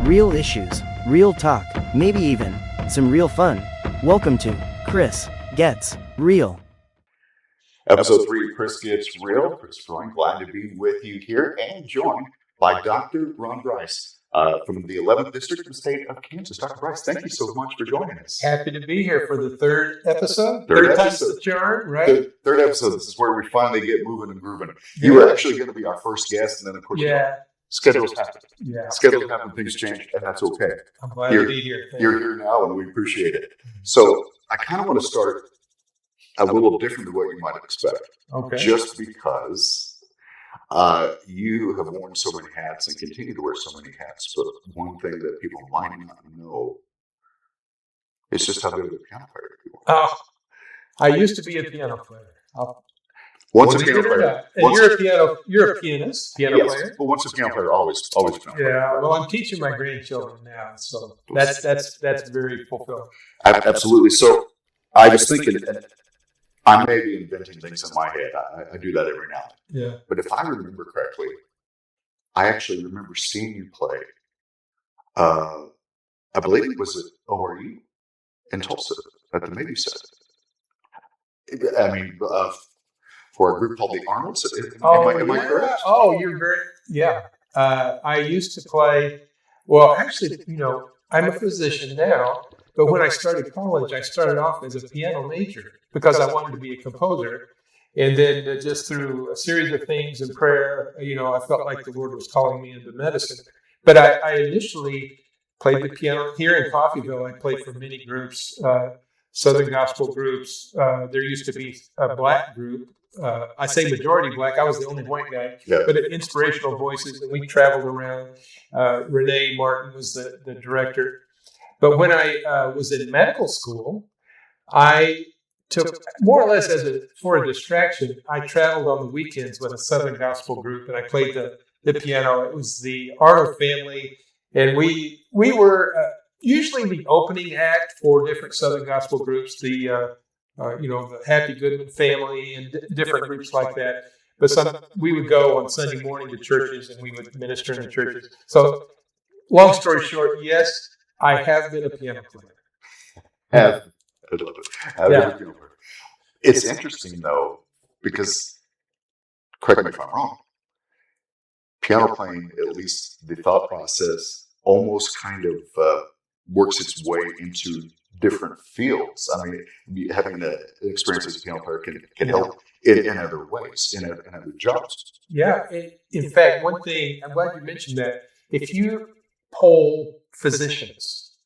Real issues, real talk, maybe even some real fun. Welcome to Chris Gets Real. Episode 3 of Chris Gets Real. Chris Freund, glad to be with you here and joined by Dr. Ron Bryce from the 11th District of the state of Kansas. Dr. Bryce, thank you so much for joining us. Happy to be here for the third episode. Third time's episode. the charm, right? Third episode. This is where we finally get moving and grooving. You were actually going to be our first guest, and then, of course, schedules happen. Yeah. Schedules happen, things change, and that's okay. I'm glad to be here. You're here now, and we appreciate it. So I kind of want to start a little different than what you might expect. Okay. Just because you have worn so many hats and continue to wear so many hats, but one thing that people might not know is just how good of a piano player you are. I used to be a piano player. Once a piano player. And you're a pianist, piano player. But once a piano player, always a piano player. Yeah, well, I'm teaching my grandchildren now, so that's very fulfilling. Absolutely. So I was thinking, I may be inventing things in my head. I do that every now and then. Yeah. But if I remember correctly, I actually remember seeing you play. I believe it was at ORU in Tulsa at the Maybe Set. I mean, for a group called the Arnolds. Am I correct? Oh, you're very, yeah. I used to play, well, actually, I'm a physician now, but when I started college, I started off as a piano major because I wanted to be a composer. And then just through a series of things and prayer, I felt like the Lord was calling me into medicine. But I initially played the piano here in Coffeyville. I played for many groups, Southern gospel groups. There used to be a black group. I say majority black. I was the only white guy. Yeah. But Inspirational Voices, and we traveled around. Renee Martin was the director. But when I was in medical school, I took more or less for a distraction. I traveled on the weekends with a Southern gospel group, and I played the piano. It was the Arnold family, and we were usually the opening act for different Southern gospel groups. The Happy Goodman family and different groups like that. But we would go on Sunday morning to churches, and we would minister in the churches. So, long story short, yes, I have been a piano player. I love it. It's interesting, though, because, correct me if I'm wrong, piano playing, at least the thought process, almost kind of works its way into different fields. I mean, having an experience as a piano player can help in other ways, in other jobs. Yeah. In fact, one thing, I'm glad you mentioned that. If you poll physicians,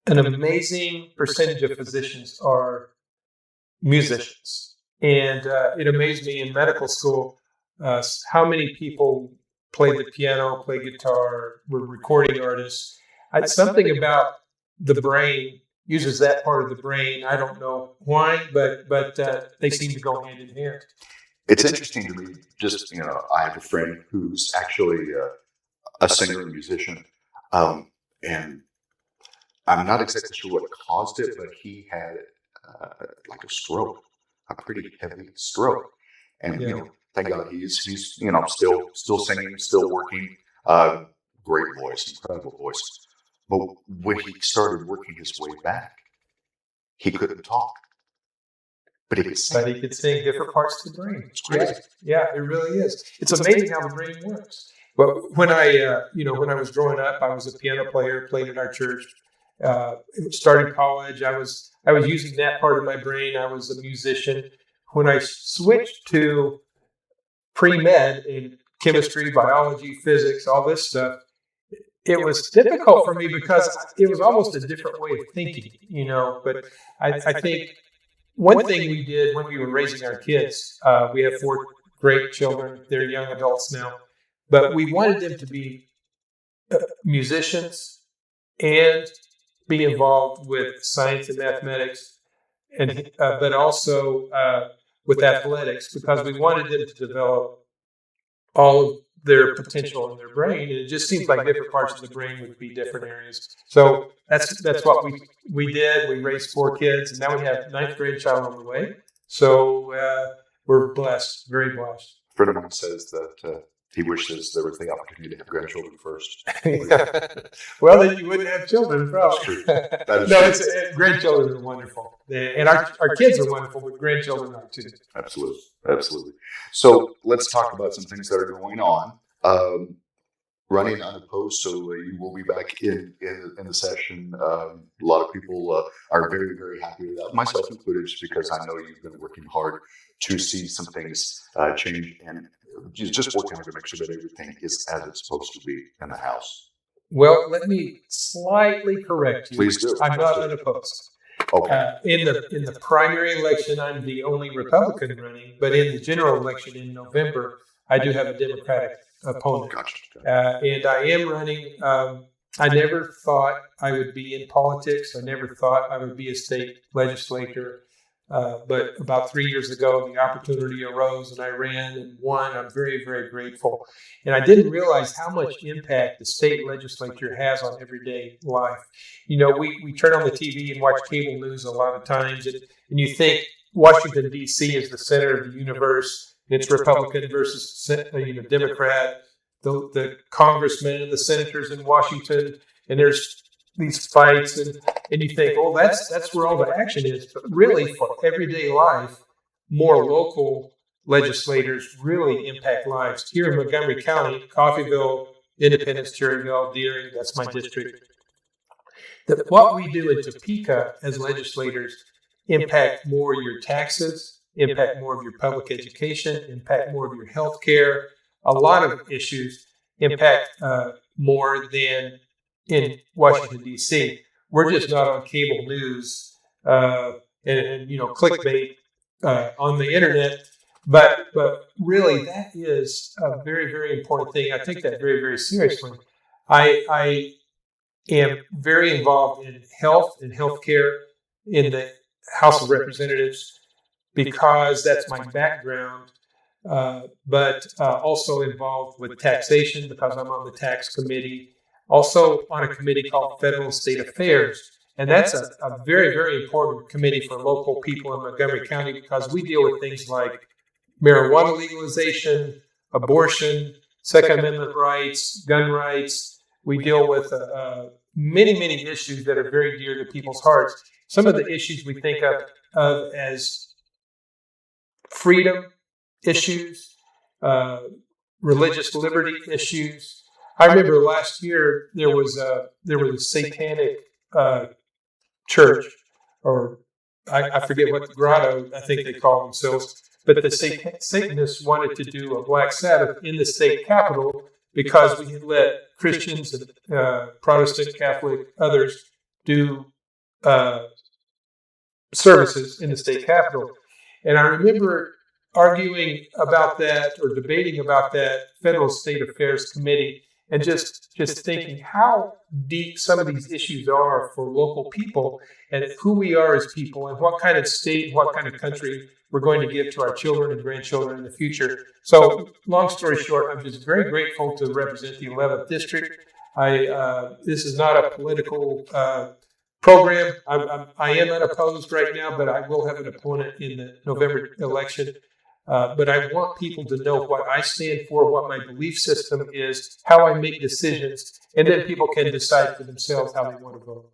an amazing percentage of physicians are musicians. And it amazed me in medical school how many people play the piano, play guitar, were recording artists. Something about the brain uses that part of the brain. I don't know why, but they seem to go hand in hand. It's interesting to me. Just I have a friend who's actually a singer and musician, and I'm not exactly sure what caused it, but he had like a stroke, a pretty heavy stroke, and thank God he's still singing, still working. Great voice, incredible voice. But when he started working his way back, he couldn't talk, but he could sing. But he could sing different parts of the brain. It's crazy. Yeah, it really is. It's amazing how the brain works. But when I was growing up, I was a piano player, played in our church. Started college, I was using that part of my brain. I was a musician. When I switched to pre-med in chemistry, biology, physics, all this stuff, it was difficult for me because it was almost a different way of thinking, But I think one thing we did when we were raising our kids, we have 4 great children. They're young adults now, but we wanted them to be musicians and be involved with science and mathematics, and but also with athletics, because we wanted them to develop all of their potential in their brain. And it just seems like different parts of the brain would be different areas. So that's what we did. We raised 4 kids, and now we have 9th grade child on the way. So we're blessed, very blessed. A friend of mine says that He wishes there was the opportunity to have grandchildren first. Well, then you wouldn't have children, probably. That is No, true. grandchildren are wonderful. And our kids are wonderful, but grandchildren are too. Absolutely. Absolutely. So let's talk about some things that are going on. Running unopposed, so you will be back in the session. A lot of people are very, very happy with that, myself included, just because I know you've been working hard to see some things change and just working hard to make sure that everything is as it's supposed to be in the House. Well, let me slightly correct you. Please do. I'm not unopposed. Okay. In the primary election, I'm the only Republican running, but in the general election in November, I do have a Democratic opponent. Gotcha. And I am running. I never thought I would be in politics. I never thought I would be a state legislator. But about 3 years ago, the opportunity arose and I ran and won. I'm very, very grateful. And I didn't realize how much impact the state legislature has on everyday life. You know, we turn on the TV and watch cable news a lot of times, and you think Washington, D.C. is the center of the universe. It's Republican versus Democrat, the congressmen and the senators in Washington, and there's these fights, and you think, oh, that's where all the action is. But really, for everyday life, more local legislators really impact lives. Here in Montgomery County, Coffeyville, Independence, Cherryville, Deering, that's my district. What we do in Topeka as legislators impact more your taxes, impact more of your public education, impact more of your health care. A lot of issues impact more than in Washington, D.C. We're just not on cable news and clickbait on the internet. But really, that is a very, very important thing. I take that very, very seriously. I am very involved in health and healthcare in the House of Representatives because that's my background. But also involved with taxation because I'm on the tax committee. Also on a committee called Federal and State Affairs. And that's a very, very important committee for local people in Montgomery County because we deal with things like marijuana legalization, abortion, Second Amendment rights, gun rights. We deal with many, many issues that are very dear to people's hearts. Some of the issues we think of as freedom issues, religious liberty issues. I remember last year there was a satanic church, or I forget what the grotto I think they call themselves, but the Satanists wanted to do a Black Sabbath in the state capitol because we had let Christians and Protestant, Catholic, others do services in the state capitol. And I remember arguing about that or debating about that Federal State Affairs Committee and just thinking how deep some of these issues are for local people and who we are as people and what kind of state, what kind of country we're going to give to our children and grandchildren in the future. So long story short, I'm just very grateful to represent the 11th District. This is not a political program. I am unopposed right now, but I will have an opponent in the November election. But I want people to know what I stand for, what my belief system is, how I make decisions, and then people can decide for themselves how they want to vote.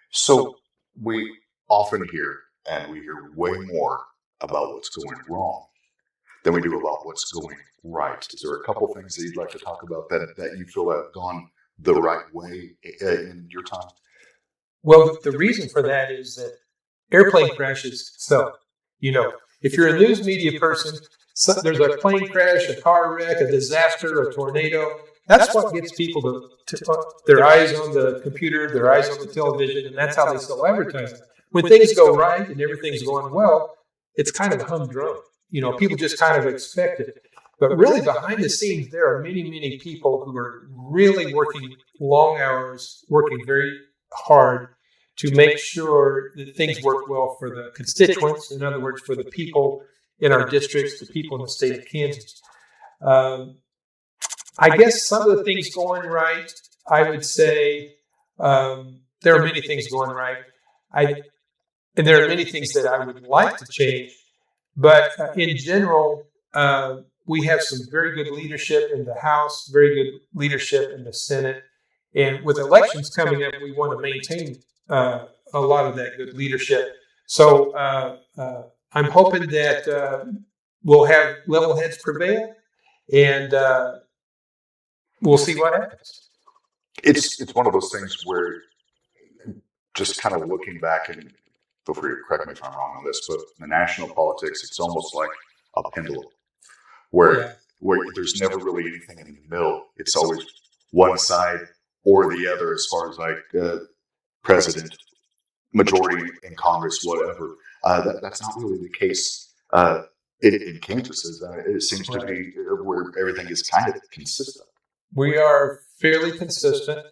So we often hear, and we hear way more about what's going wrong than we do about what's going right. Is there a couple things that you'd like to talk about that you feel have gone the right way in your time? Well, the reason for that is that airplane crashes sell. You know, if you're a news media person, there's a plane crash, a car wreck, a disaster, a tornado. That's what gets people to their eyes on the computer, their eyes on the television, and that's how they sell advertising. When things go right and everything's going well, it's kind of humdrum. You know, people just kind of expect it. But really behind the scenes, there are many, many people who are really working long hours, working very hard to make sure that things work well for the constituents, in other words, for the people in our districts, the people in the state of Kansas. I guess some of the things going right, I would say there are many things going right. And there are many things that I would like to change. But in general, we have some very good leadership in the House, very good leadership in the Senate. And with elections coming up, we want to maintain a lot of that good leadership. So I'm hoping that we'll have level heads prevail, and we'll see what happens. It's one of those things where just kind of looking back, and feel free to correct me if I'm wrong on this, but in the national politics, it's almost like a pendulum where there's never really anything in the middle. It's always one side or the other as far as like president, majority in Congress, whatever. That's not really the case in Kansas. It seems to be where everything is kind of consistent. We are fairly consistent.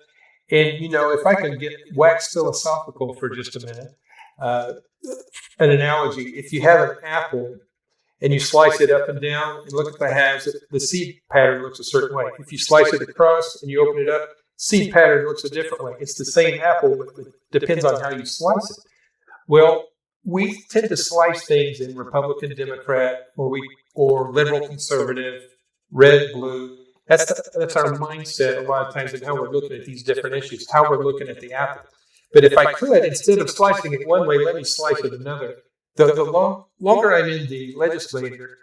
And, if I can get wax philosophical for just a minute, an analogy, if you have an apple and you slice it up and down and look at the halves, the seed pattern looks a certain way. If you slice it across and you open it up, seed pattern looks a different way. It's the same apple, but it depends on how you slice it. Well, we tend to slice things in Republican, Democrat, or liberal, conservative, red, blue. That's our mindset a lot of times in how we're looking at these different issues, how we're looking at the apple. But if I could, instead of slicing it one way, let me slice it another. The longer I'm in the legislature,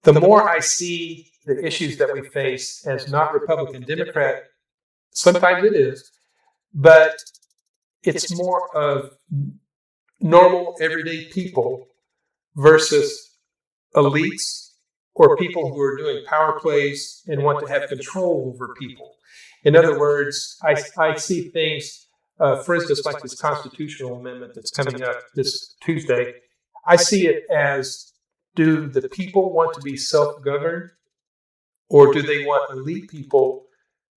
the more I see the issues that we face as not Republican, Democrat. Sometimes it is, but it's more of normal, everyday people versus elites or people who are doing power plays and want to have control over people. In other words, I see things, for instance, like this constitutional amendment that's coming up this Tuesday. I see it as, do the people want to be self-governed, or do they want elite people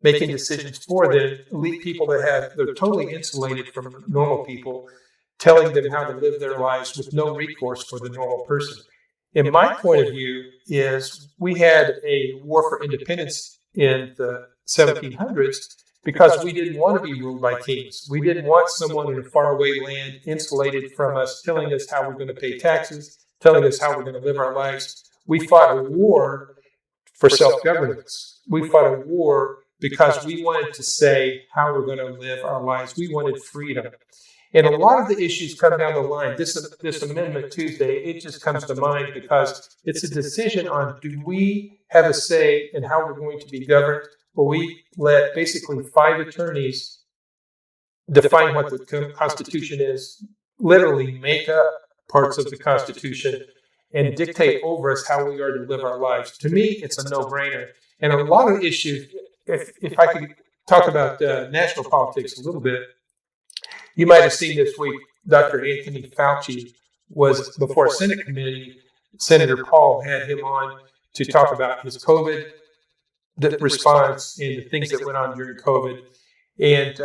making decisions for them, elite people they're totally insulated from normal people, telling them how to live their lives with no recourse for the normal person? In my point of view is we had a war for independence in the 1700s because we didn't want to be ruled by kings. We didn't want someone in a faraway land insulated from us, telling us how we're going to pay taxes, telling us how we're going to live our lives. We fought a war for self-governance. We fought a war because we wanted to say how we're going to live our lives. We wanted freedom. And a lot of the issues come down the line. This Amendment Tuesday, it just comes to mind because it's a decision on, do we have a say in how we're going to be governed, or we let basically 5 attorneys define what the Constitution is, literally make up parts of the Constitution and dictate over us how we are to live our lives. To me, it's a no-brainer. And a lot of issues, if I could talk about national politics a little bit, you might have seen this week, Dr. Anthony Fauci was before a Senate committee. Senator Paul had him on to talk about his COVID response and the things that went on during COVID. And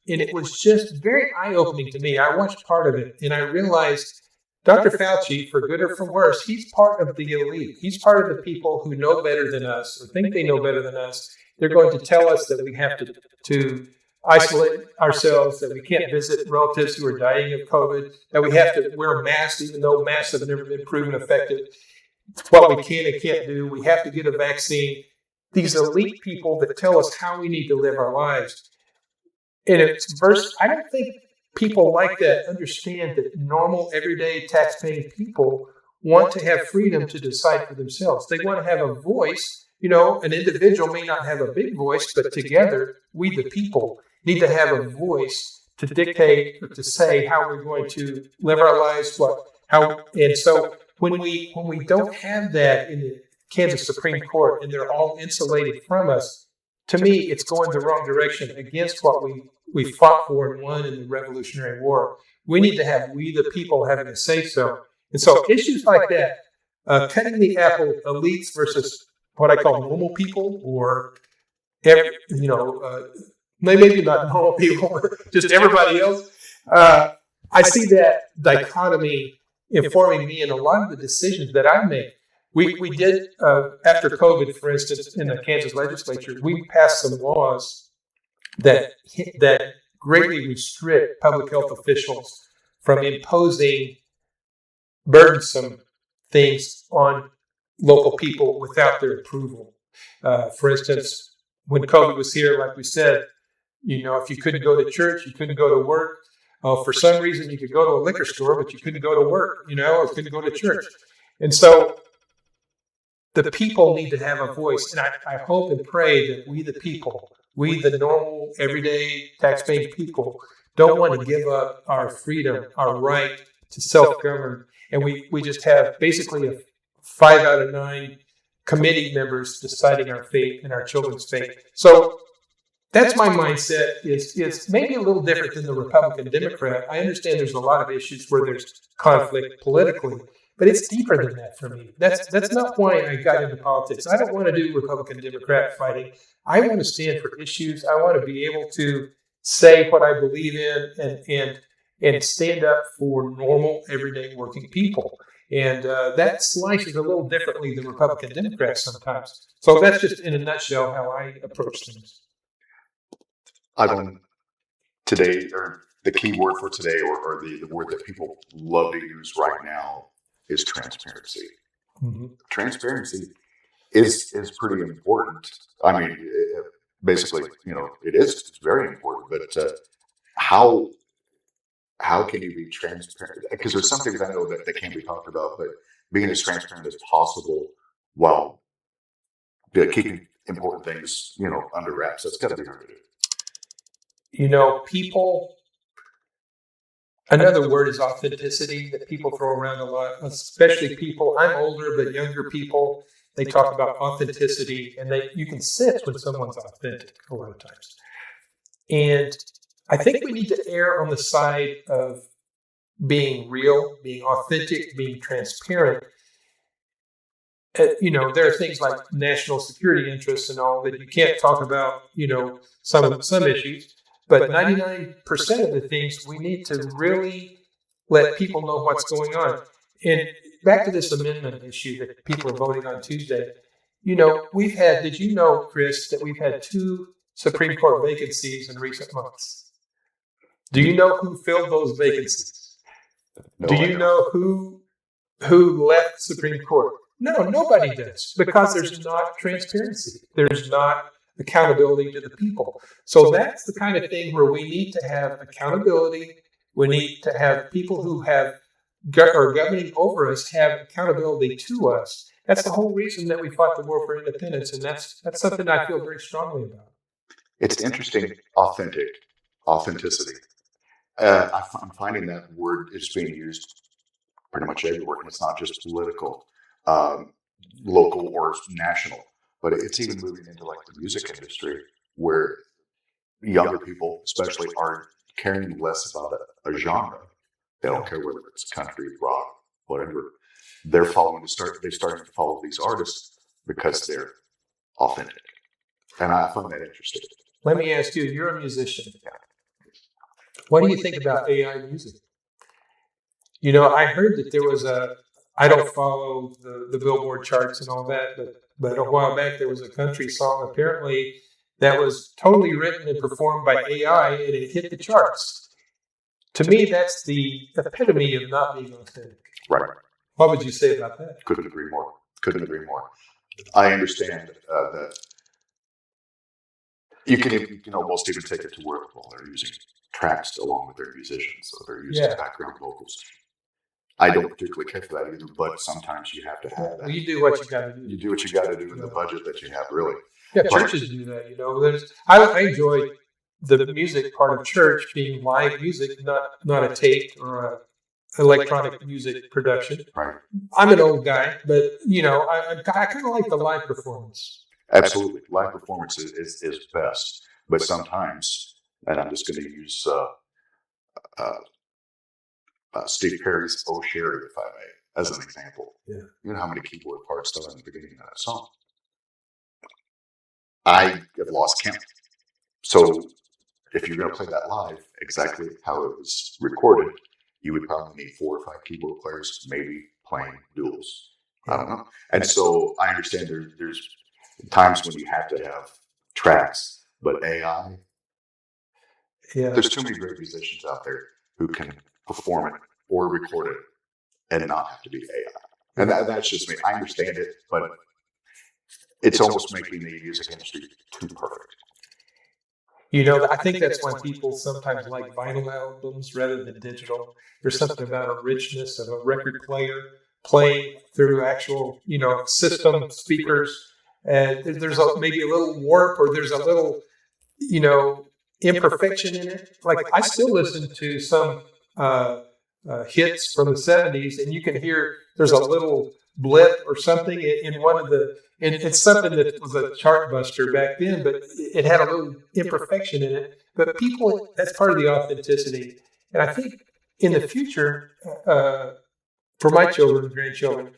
it was just very eye-opening to me. I watched part of it, and I realized Dr. Fauci, for good or for worse, he's part of the elite. He's part of the people who know better than us or think they know better than us. They're going to tell us that we have to isolate ourselves, that we can't visit relatives who are dying of COVID, that we have to wear masks even though masks have never been proven effective. What we can and can't do, we have to get a vaccine. These elite people that tell us how we need to live our lives. And I don't think people like that understand that normal, everyday, tax-paying people want to have freedom to decide for themselves. They want to have a voice. An individual may not have a big voice, but together, we the people need to have a voice to dictate or to say how we're going to live our lives, and so when we don't have that in the Kansas Supreme Court and they're all insulated from us, to me, it's going the wrong direction against what we fought for and won in the Revolutionary War. We need to have we the people having a say-so. And so issues like that, cutting the apple, elites versus what I call normal people, or maybe not normal people, just everybody else. I see that dichotomy informing me in a lot of the decisions that I make. We did, after COVID, for instance, in the Kansas legislature, we passed some laws that greatly restrict public health officials from imposing burdensome things on local people without their approval. For instance, when COVID was here, like we said, if you couldn't go to church, you couldn't go to work. For some reason, you could go to a liquor store, but you couldn't go to work, or couldn't go to church. And so the people need to have a voice. And I hope and pray that we, the people, we, the normal, everyday, tax-paying people, don't want to give up our freedom, our right to self-govern. And we just have basically a 5 out of 9 committee members deciding our fate and our children's fate. So that's my mindset. Is maybe a little different than the Republican Democrat. I understand there's a lot of issues where there's conflict politically, but it's deeper than that for me. That's not why I got into politics. I don't want to do Republican Democrat fighting. I want to stand for issues. I want to be able to say what I believe in and stand up for normal, everyday working people. And that slices a little differently than Republican Democrats sometimes. So that's just in a nutshell how I approach things. Today, or the key word for today, or the word that people love to use right now is transparency. Mm-hmm. Transparency is pretty important. I mean, basically, it is. It's very important. But how can you be transparent? Because there's some things I know that can't be talked about, but being as transparent as possible while keeping important things, under wraps. That's got to be hard to do. People, another word is authenticity that people throw around a lot, especially people, I'm older, but younger people, they talk about authenticity, and you can sense when someone's authentic a lot of times. And I think we need to err on the side of being real, being authentic, being transparent. There are things like national security interests and all that you can't talk about, some issues. But 99% of the things we need to really let people know what's going on. And back to this amendment issue that people are voting on Tuesday, did you know, Chris, that we've had 2 Supreme Court vacancies in recent months? Do you know who filled those vacancies? No, Do you know who left Supreme Court? No, nobody does, because there's not transparency. There's not accountability to the people. So that's the kind of thing where we need to have accountability. We need to have people who are governing over us have accountability to us. That's the whole reason that we fought the war for independence, and that's something I feel very strongly about. It's interesting, authenticity. I'm finding that word is being used pretty much everywhere, and it's not just political, local or national, but it's even moving into like the music industry, where younger people, especially, are caring less about a genre. They don't care whether it's country, rock, whatever. They're starting to follow these artists because they're authentic, and I find that interesting. Let me ask you, you're a musician. What do you think about AI music? I heard that there was I don't follow the Billboard charts and all that, but a while back there was a country song apparently that was totally written and performed by AI, and it hit the charts. To me, that's the epitome of not being authentic. Right. What would you say about that? Couldn't agree more. I understand that you can almost even take it to where they're using tracks along with their musicians, so they're using background vocals. I don't particularly care for that either, but sometimes you have to have that. Well, you do what you got to do. You do what you got to do in the budget that you have, really. Yeah, churches do that. I enjoy the music part of church being live music, not a tape or a electronic music production. Right. I'm an old guy, but I kind of like the live performance. Absolutely, live performance is best. But sometimes, and I'm just going to use Steve Perry's "Oh Sherry," if I may, as an example. Yeah. You know how many keyboard parts there are in the beginning of that song? I have lost count. So if you're going to play that live, exactly how it was recorded, you would probably need 4 or 5 keyboard players, maybe playing duels. I don't know. And so I understand there's times when you have to have tracks, but AI, there's too many great musicians out there who can perform it or record it and not have to be AI. And that's just me. I understand it, but it's almost making the music industry too perfect. I think that's why people sometimes like vinyl albums rather than digital. There's something about a richness of a record player playing through actual, system speakers. And there's maybe a little warp, or there's a little, you know, imperfection in it. Like I still listen to some hits from the '70s, and you can hear there's a little blip or something in one of the. And it's something that was a chart buster back then, but it had a little imperfection in it. But people, that's part of the authenticity. And I think in the future, for my children and grandchildren,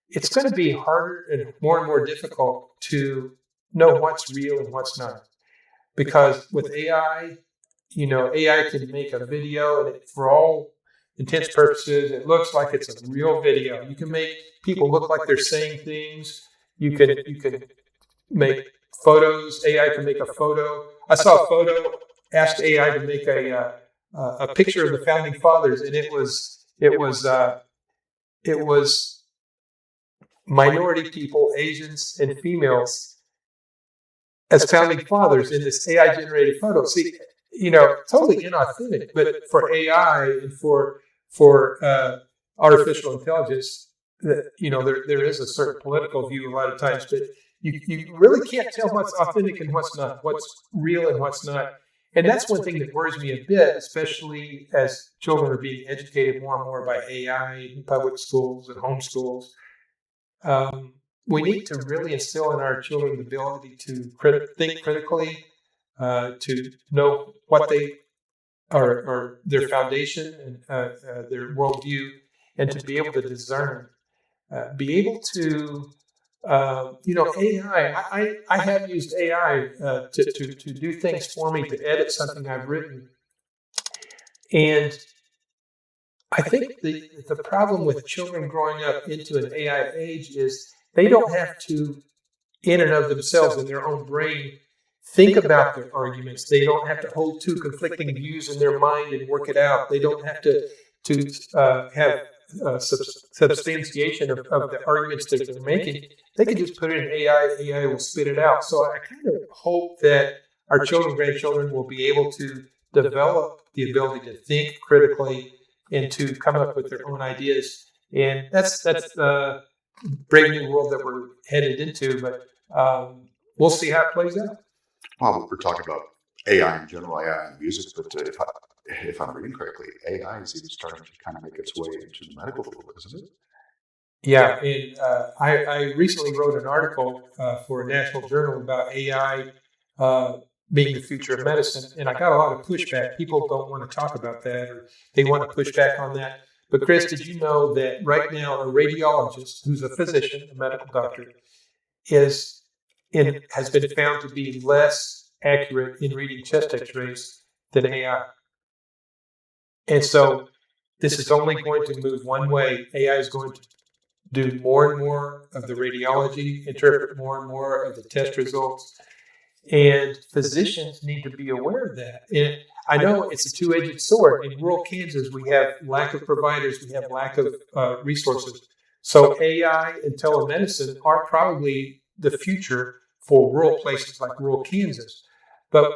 it's going to be harder and more difficult to know what's real and what's not. Because with AI, AI can make a video, and for all intents purposes, it looks like it's a real video. You can make people look like they're saying things. You can make photos. AI can make a photo. I saw a photo. Asked AI to make a picture of the founding fathers, and it was minority people, Asians and females, as founding fathers in this AI generated photo. See, totally inauthentic, but for AI and for artificial intelligence, there is a certain political view a lot of times, but you really can't tell what's authentic and what's not, what's real and what's not. And that's one thing that worries me a bit, especially as children are being educated more and more by AI in public schools and homeschools. We need to really instill in our children the ability to think critically, to know what they are, their foundation and their worldview, and to be able to discern, be able to, AI. I have used AI to do things for me, to edit something I've written, and I think the problem with children growing up into an AI age is they don't have to, in and of themselves, in their own brain, think about their arguments. They don't have to hold two conflicting views in their mind and work it out. They don't have to have substantiation of the arguments that they're making. They can just put it in AI. AI will spit it out. So I kind of hope that our children, grandchildren will be able to develop the ability to think critically and to come up with their own ideas. And that's the brave new world that we're headed into. But we'll see how it plays out. Well, we're talking about AI in general, AI in music, but if I'm reading correctly, AI is even starting to kind of make its way into the medical field, isn't it? Yeah, and I recently wrote an article for a national journal about AI being the future of medicine, and I got a lot of pushback. People don't want to talk about that, or they want to push back on that. But Chris, did you know that right now a radiologist, who's a physician, a medical doctor, has been found to be less accurate in reading chest X-rays than AI? And so this is only going to move one way. AI is going to do more and more of the radiology, interpret more and more of the test results. And physicians need to be aware of that. And I know it's a two-edged sword. In rural Kansas, we have lack of providers, we have lack of resources. So AI and telemedicine are probably the future for rural places like rural Kansas. But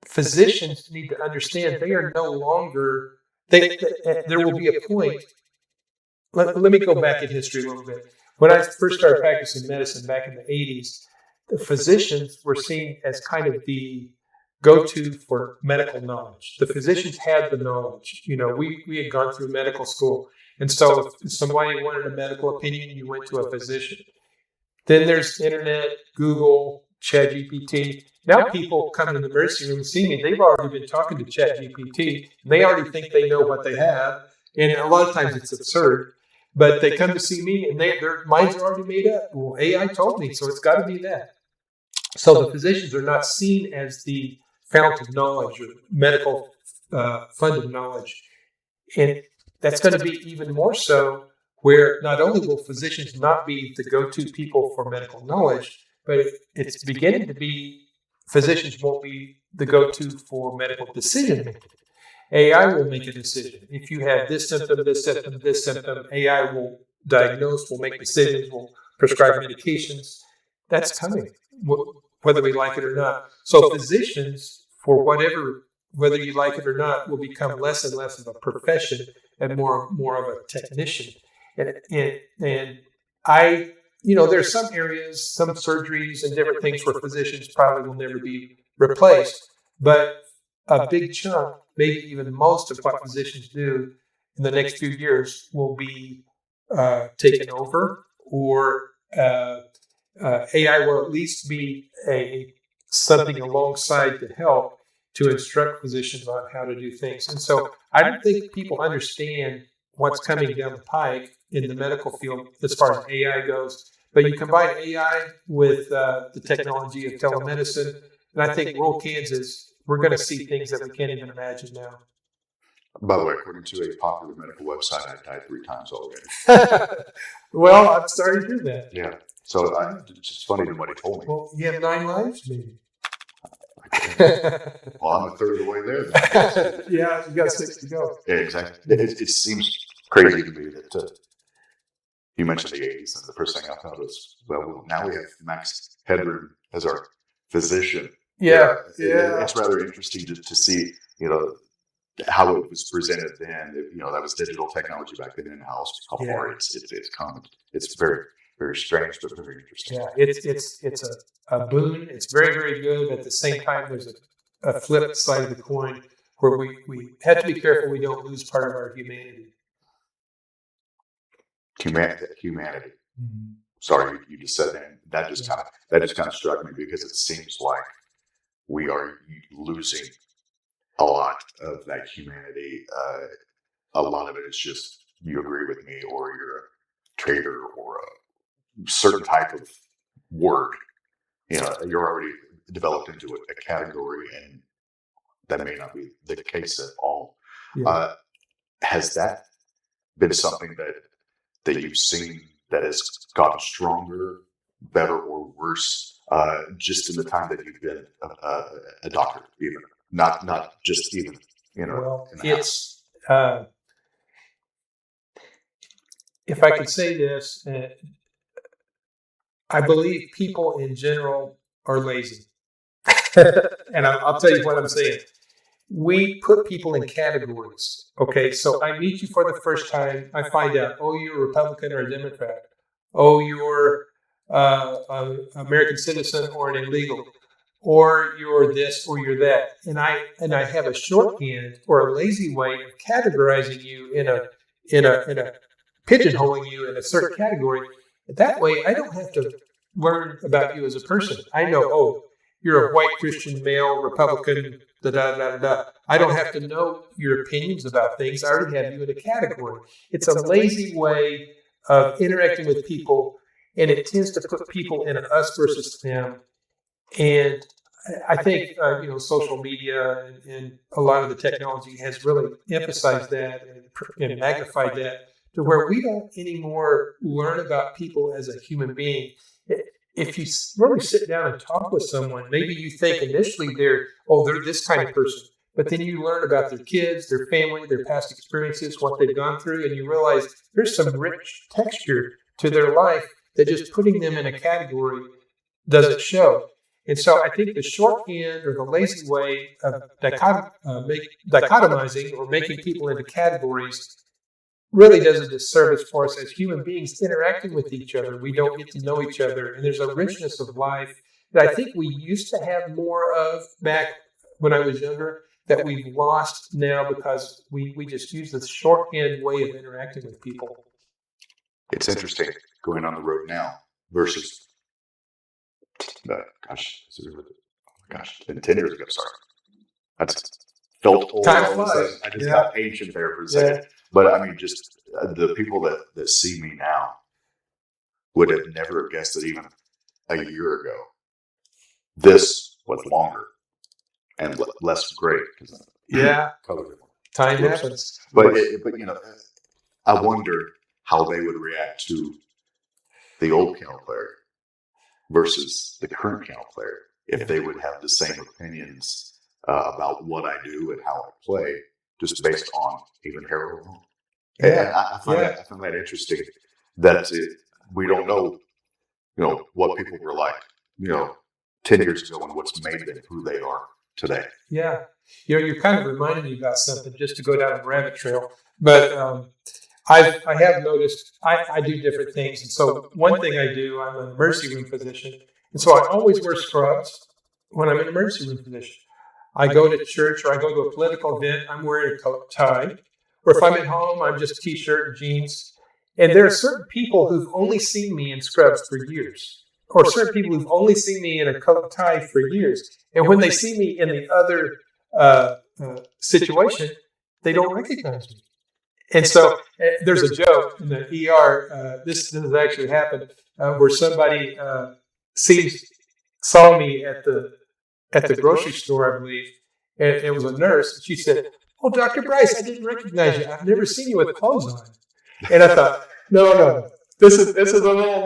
physicians need to understand they are no longer, there will be a point. Let me go back in history a little bit. When I first started practicing medicine back in the 80s, the physicians were seen as kind of the go-to for medical knowledge. The physicians had the knowledge. We had gone through medical school. And so if somebody wanted a medical opinion, you went to a physician. Then there's internet, Google, ChatGPT. Now people come in the emergency room and see me. They've already been talking to ChatGPT. They already think they know what they have. And a lot of times it's absurd. But they come to see me and their minds are already made up. Well, AI told me, so it's got to be that. So the physicians are not seen as the fount of knowledge or medical funded knowledge. And that's going to be even more so, where not only will physicians not be the go-to people for medical knowledge, but it's beginning to be physicians won't be the go-to for medical decision making. AI will make a decision. If you have this symptom, this symptom, this symptom, AI diagnose, we'll make decisions, we'll prescribe medications. That's coming, whether we like it or not. So physicians, for whether you like it or not, will become less and less of a profession and more of a technician. And I, there's some areas, some surgeries and different things where physicians probably will never be replaced, but a big chunk, maybe even most of what physicians do in the next few years will be taken over, or AI will at least be something alongside to help to instruct physicians on how to do things. And so I don't think people understand what's coming down the pike in the medical field as far as AI goes. But you combine AI with the technology of telemedicine, and I think rural Kansas, we're going to see things that we can't even imagine now. By the way, according to a popular medical website, I died 3 times already. Well, I'm sorry to hear that. Yeah. So it's just funny than what he told me. Well, you have 9 lives, maybe. Well, I'm a third of the way there. Yeah, you got 6 to go. Yeah, exactly. It seems crazy to me that you mentioned the 80s, and the first thing I thought was, well, now we have Max Headroom as our physician. Yeah. It's rather interesting to see, how it was presented then. That was digital technology back then, and how far it's come. It's very, very strange, but very interesting. Yeah, it's a boon. It's very, very good. At the same time, there's a flip side of the coin where we have to be careful we don't lose part of our humanity. Humanity. Mm-hmm. Sorry, you just said that. That just kind of struck me, because it seems like we are losing a lot of that humanity. A lot of it is just, you agree with me, or you're a traitor, or a certain type of word. You're already developed into a category, and that may not be the case at all. Yeah. Has that been something that you've seen that has gotten stronger, better, or worse, just in the time that you've been a doctor, even? Not just even, Well, it's, if I could say this, I believe people in general are lazy. And I'll tell you what I'm saying. We put people in categories. Okay, so I meet you for the first time. I find out, oh, you're a Republican or a Democrat. Oh, you're an American citizen or an illegal. Or you're this, or you're that, and I have a shorthand or a lazy way of categorizing you in a pigeonholing you in a certain category. That way, I don't have to learn about you as a person. I know, oh, you're a white Christian male Republican. Da da da da. I don't have to know your opinions about things. I already have you in a category. It's a lazy way of interacting with people, and it tends to put people in an us versus them. And I think, social media and a lot of the technology has really emphasized that and magnified that to where we don't anymore learn about people as a human being. If you really sit down and talk with someone, maybe you think initially they're this kind of person, but then you learn about their kids, their family, their past experiences, what they've gone through, and you realize there's some rich texture to their life that just putting them in a category doesn't show. And so I think the shorthand or the lazy way of dichotomizing or making people into categories really does a disservice for us as human beings interacting with each other. We don't get to know each other, and there's a richness of life that I think we used to have more of back when I was younger that we've lost now because we just use this shorthand way of interacting with people. It's interesting going on the road now versus... and 10 years ago, sorry. That's felt old. Time flies. I just got ancient there for a second. Yeah. But I mean, just the people that see me now would have never guessed that even a year ago, this was longer and less gray. Yeah. Color. Time happens. But I wonder how they would react to the old piano player versus the current piano player, if they would have the same opinions about what I do and how I play, just based on even hair alone. Yeah. And I find that interesting. That's it. We don't know, what people were like, 10 years ago and what's made them who they are today. Yeah. You're kind of reminding me about something just to go down a rabbit trail. But I have noticed I do different things. And so one thing I do, I'm an emergency room physician. And so I always wear scrubs when I'm an emergency room physician. I go to church or I go to a political event, I'm wearing a coat tie. Or if I'm at home, I'm just t-shirt and jeans. And there are certain people who've only seen me in scrubs for years. Or certain people who've only seen me in a coat tie for years. And when they see me in the other situation, they don't recognize me. And so there's a joke in the ER. This has actually happened where somebody saw me at the grocery store, I believe, and it was a nurse. And she said, "Oh, Dr. Bryce, I didn't recognize you. I've never seen you with clothes on." And I thought, no, this is a little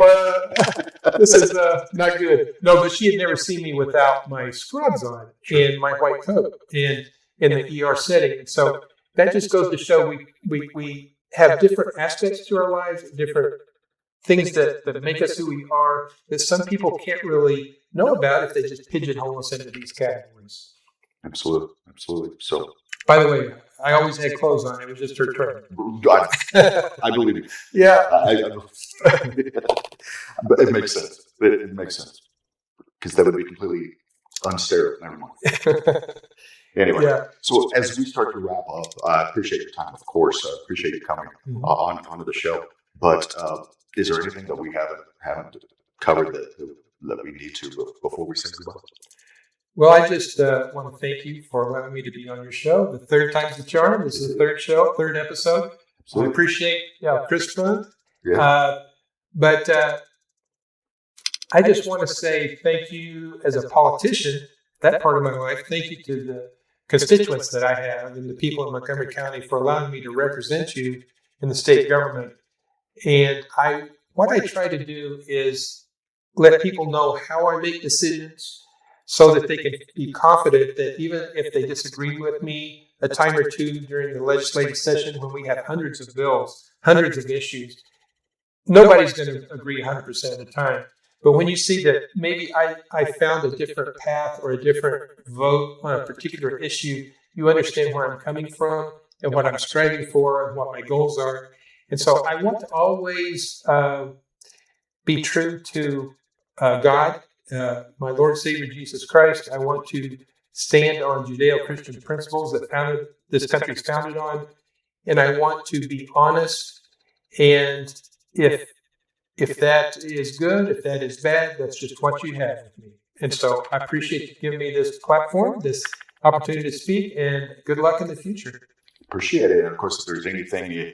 this is not good. No, but she had never seen me without my scrubs on and my white coat and in the ER setting. And so that just goes to show we have different aspects to our lives, different things that make us who we are that some people can't really know about if they just pigeonhole us into these categories. Absolutely. So, by the way, I always had clothes on. It was just her turn. I believe you. Yeah. But it makes sense. It makes sense. Because that would be completely unsterile. Never mind. Anyway, so as we start to wrap up, I appreciate your time, of course. I appreciate you coming onto the show. But is there anything that we haven't covered that we need to before we say goodbye? Well, I just want to thank you for allowing me to be on your show. The third time's the charm. This is the third episode. So I appreciate Chris Fund. Yeah. But I just want to say thank you as a politician, that part of my life. Thank you to the constituents that I have and the people in Montgomery County for allowing me to represent you in the state government. And what I try to do is let people know how I make decisions so that they can be confident that even if they disagree with me a time or two during the legislative session when we have hundreds of bills, hundreds of issues, nobody's going to agree 100% of the time. But when you see that maybe I found a different path or a different vote on a particular issue, you understand where I'm coming from and what I'm striving for and what my goals are. And so I want to always be true to God, my Lord and Savior Jesus Christ. I want to stand on Judeo-Christian principles that this country is founded on. And I want to be honest. And if that is good, if that is bad, that's just what you have with me. And so I appreciate you giving me this platform, this opportunity to speak, and good luck in the future. Appreciate it. And of course, if there's anytime you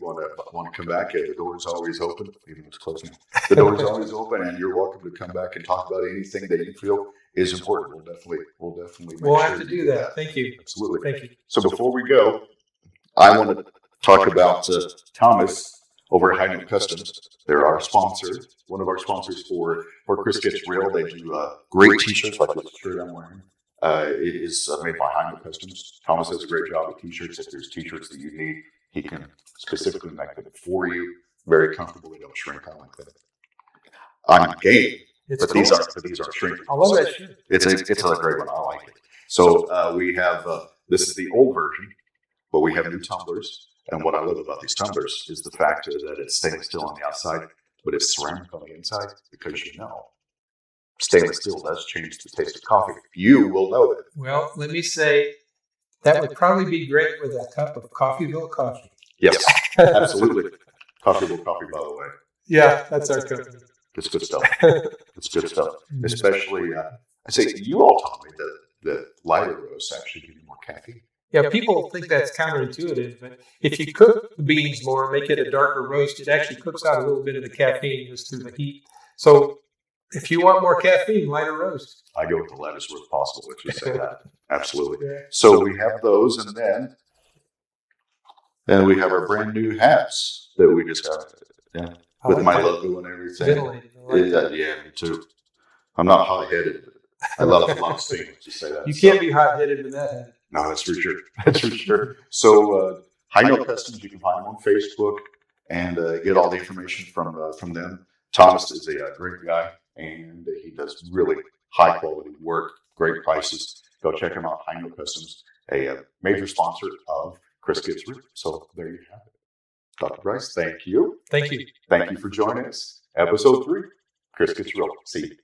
want to come back, the door is always open. Even though it's closed now, the door is always open, and you're welcome to come back and talk about anything that you feel is important. We'll definitely. We'll have to do that. Thank you. Absolutely. Thank you. So before we go, I want to talk about Thomas over at High Note Customs. They're our sponsor, one of our sponsors for Chris Gets Real. They do great t-shirts like this shirt I'm wearing. It is made by High Note Customs. Thomas does a great job with t-shirts. If there's t-shirts that you need, he can specifically make them for you. Very comfortable. They don't shrink. I like that. I'm game, but cool. These aren't shrinking. I love that shirt. It's a great one. I like it. So we have this is the old version, but we have new tumblers. And what I love about these tumblers is the fact that it's stainless steel on the outside, but it's ceramic on the inside, because stainless steel does change the taste of coffee. You will know that. Well, let me say that would probably be great with a cup of Coffeeville coffee. Yes, absolutely. Coffeeville coffee, by the way. Yeah, that's our company. It's good stuff. It's good stuff. Especially, I say, you all taught me that lighter roasts actually give you more caffeine. Yeah, people think that's counterintuitive, but if you cook the beans more, make it a darker roast, it actually cooks out a little bit of the caffeine just through the heat. So if you want more caffeine, lighter roast. I go with the lightest roast possible, let's just say that. Absolutely. Yeah. So we have those, and then we have our brand new hats that we just got. Yeah, with my logo and everything. Yeah, me too. I'm not hot-headed, but I love a lot of steam, let's just say that. You can't be hot-headed with that hat. No, that's for sure. That's for sure. So, High Note Customs, you can find them on Facebook, and get all the information from them. Thomas is a great guy, and he does really high quality work, great prices. Go check him out. Hino Customs, a major sponsor of Chris Gets Real. So there you have it. Dr. Bryce, thank you. Thank you. Thank you for joining us. Episode 3, Chris Gets Real. See you.